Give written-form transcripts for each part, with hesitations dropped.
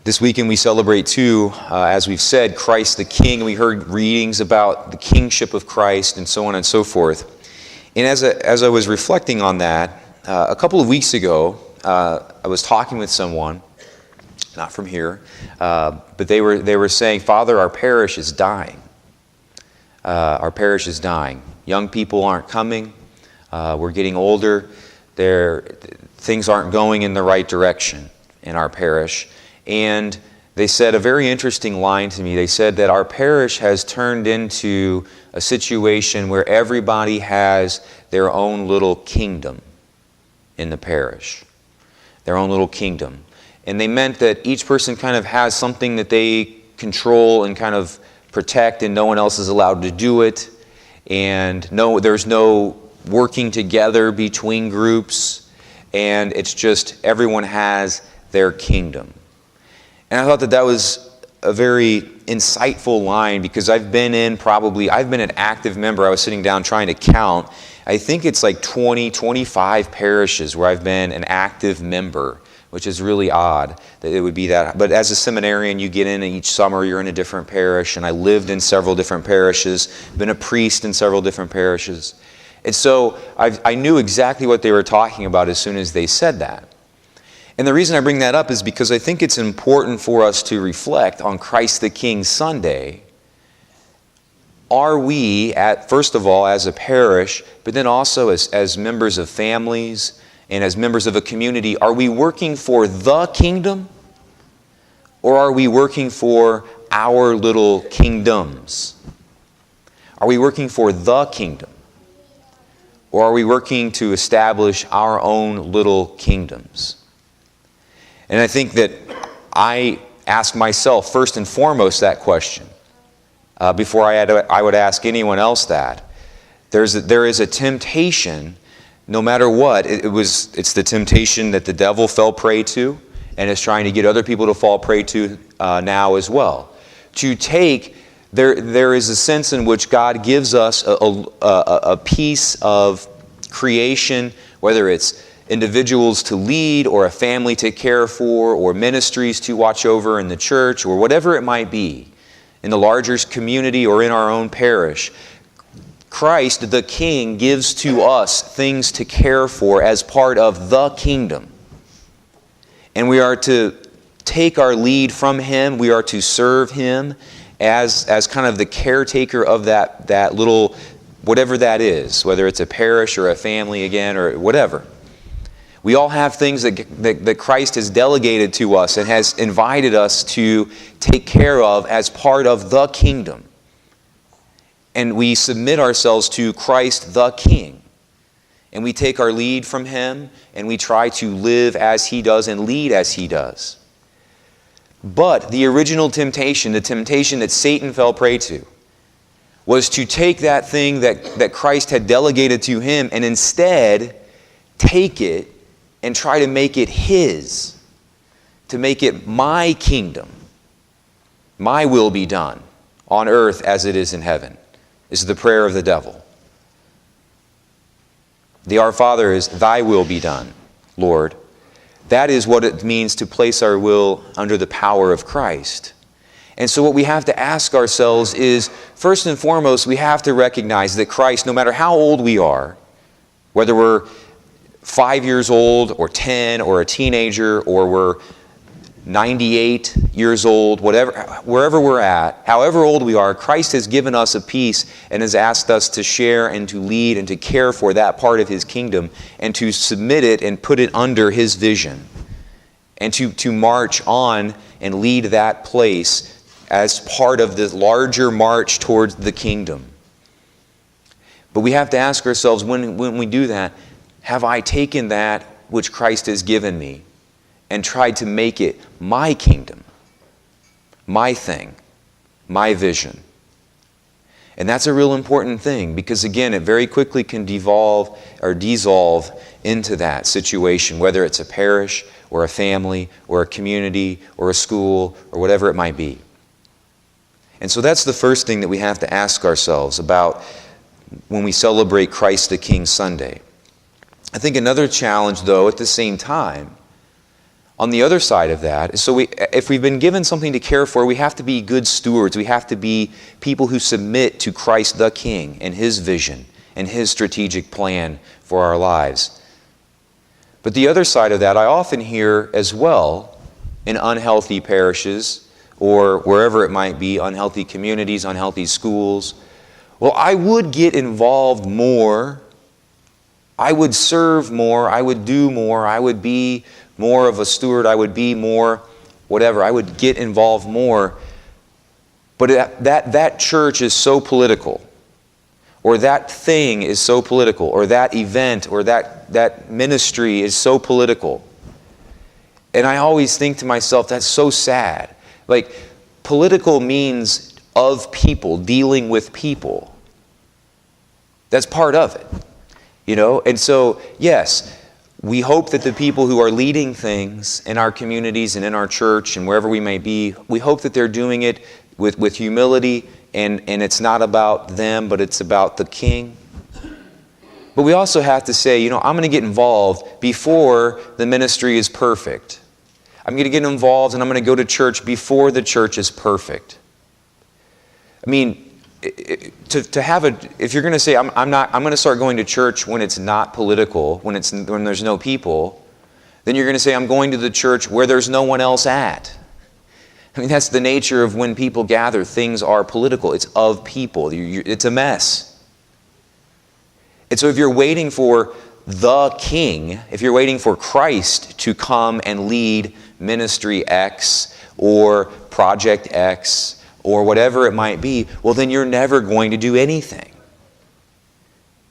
This weekend we celebrate too, as we've said, Christ the King. We heard readings about the kingship of Christ and so on and so forth. And as I was reflecting on that, a couple of weeks ago, I was talking with someone, not from here, but they were saying, "Father, our parish is dying. Our parish is dying. Young people aren't coming. We're getting older. Things aren't going in the right direction in our parish." And they said a very interesting line to me. They said that our parish has turned into a situation where everybody has their own little kingdom in the parish. Their own little kingdom. And they meant that each person kind of has something that they control and kind of protect, and no one else is allowed to do it. And there's no working together between groups. And it's just everyone has their kingdom. And I thought that was a very insightful line, because I've been an active member. I was sitting down trying to count. I think it's like 20, 25 parishes where I've been an active member, which is really odd that it would be that. But as a seminarian, you get in, and each summer you're in a different parish. And I lived in several different parishes, been a priest in several different parishes. And so I knew exactly what they were talking about as soon as they said that. And the reason I bring that up is because I think it's important for us to reflect on Christ the King Sunday. Are we, first of all, as a parish, but then also as members of families and as members of a community, are we working for the kingdom? Or are we working for our little kingdoms? Are we working for the kingdom? Or are we working to establish our own little kingdoms? And I think that I ask myself first and foremost that question before I would ask anyone else that. There is a temptation, no matter what. It's the temptation that the devil fell prey to, and is trying to get other people to fall prey to now as well. There is a sense in which God gives us a piece of creation, whether it's individuals to lead, or a family to care for, or ministries to watch over in the church, or whatever it might be, in the larger community or in our own parish. Christ, the King, gives to us things to care for as part of the kingdom. And we are to take our lead from Him. We are to serve Him as kind of the caretaker of that little, whatever that is, whether it's a parish or a family again, or whatever. We all have things that Christ has delegated to us and has invited us to take care of as part of the kingdom. And we submit ourselves to Christ the King. And we take our lead from Him, and we try to live as He does and lead as He does. But the original temptation, the temptation that Satan fell prey to, was to take that thing that Christ had delegated to Him and instead take it and try to make it His, to make it my kingdom. My will be done on earth as it is in heaven, is the prayer of the devil. The Our Father is, Thy will be done, Lord. That is what it means to place our will under the power of Christ. And so what we have to ask ourselves is, first and foremost, we have to recognize that Christ, no matter how old we are, whether we're 5 years old, or 10, or a teenager, or we're 98 years old, wherever we're at, however old we are, Christ has given us a piece and has asked us to share and to lead and to care for that part of His kingdom, and to submit it and put it under His vision, and to march on and lead that place as part of the larger march towards the kingdom. But we have to ask ourselves, when we do that, have I taken that which Christ has given me and tried to make it my kingdom, my thing, my vision? And that's a real important thing, because again, it very quickly can devolve or dissolve into that situation, whether it's a parish or a family or a community or a school or whatever it might be. And so that's the first thing that we have to ask ourselves about when we celebrate Christ the King Sunday. I think another challenge, though, at the same time, On the other side of that, if we've been given something to care for, we have to be good stewards. We have to be people who submit to Christ the King and His vision and His strategic plan for our lives. But the other side of that, I often hear as well in unhealthy parishes or wherever it might be, unhealthy communities, unhealthy schools. Well, I would get involved more. I would serve more. I would do more. I would be more of a steward. I would be more whatever. I would get involved more. But that church is so political, or that thing is so political, or that event or that ministry is so political. And I always think to myself, that's so sad. Like, political means of people, dealing with people. That's part of it, you know? And so, yes, we hope that the people who are leading things in our communities and in our church and wherever we may be, we hope that they're doing it with humility, and it's not about them, but it's about the King. But we also have to say, you know, I'm going to get involved before the ministry is perfect. I'm going to get involved and I'm going to go to church before the church is perfect. I mean, if you're going to say, I'm going to start going to church when it's not political, when there's no people, then you're going to say, I'm going to the church where there's no one else at. I mean, that's the nature of when people gather. Things are political. It's of people. It's a mess. And so if you're waiting for the King, if you're waiting for Christ to come and lead Ministry X or Project X or whatever it might be, well, then you're never going to do anything.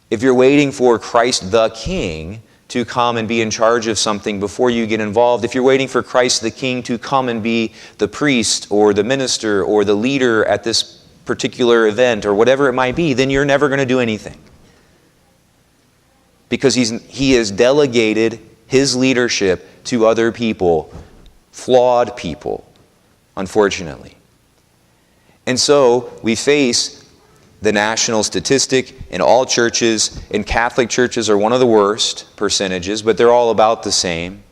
If you're waiting for Christ the King to come and be in charge of something before you get involved, if you're waiting for Christ the King to come and be the priest or the minister or the leader at this particular event or whatever it might be, then you're never going to do anything. Because he has delegated his leadership to other people, flawed people, unfortunately. And so we face the national statistic in all churches, and Catholic churches are one of the worst percentages, but they're all about the same,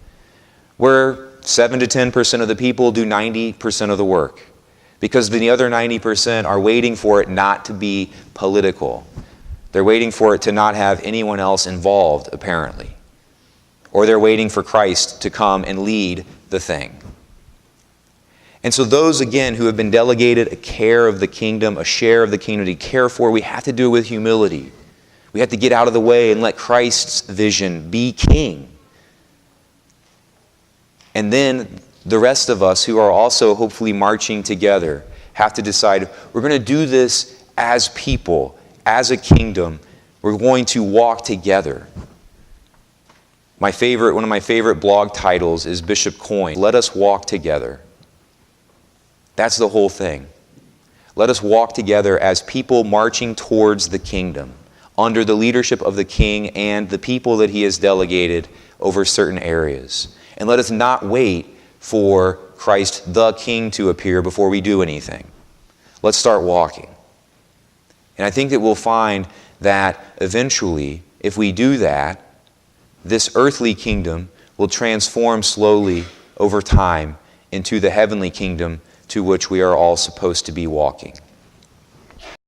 where 7 to 10% of the people do 90% of the work, because the other 90% are waiting for it not to be political. They're waiting for it to not have anyone else involved, apparently. Or they're waiting for Christ to come and lead the thing. And so those, again, who have been delegated a care of the kingdom, a share of the kingdom to care for, we have to do it with humility. We have to get out of the way and let Christ's vision be king. And then the rest of us who are also hopefully marching together have to decide, we're going to do this as people, as a kingdom. We're going to walk together. One of my favorite blog titles is Bishop Coyne, Let Us Walk Together. That's the whole thing. Let us walk together as people marching towards the kingdom, under the leadership of the King and the people that he has delegated over certain areas. And let us not wait for Christ the King to appear before we do anything. Let's start walking. And I think that we'll find that eventually, if we do that, this earthly kingdom will transform slowly over time into the heavenly kingdom to which we are all supposed to be walking.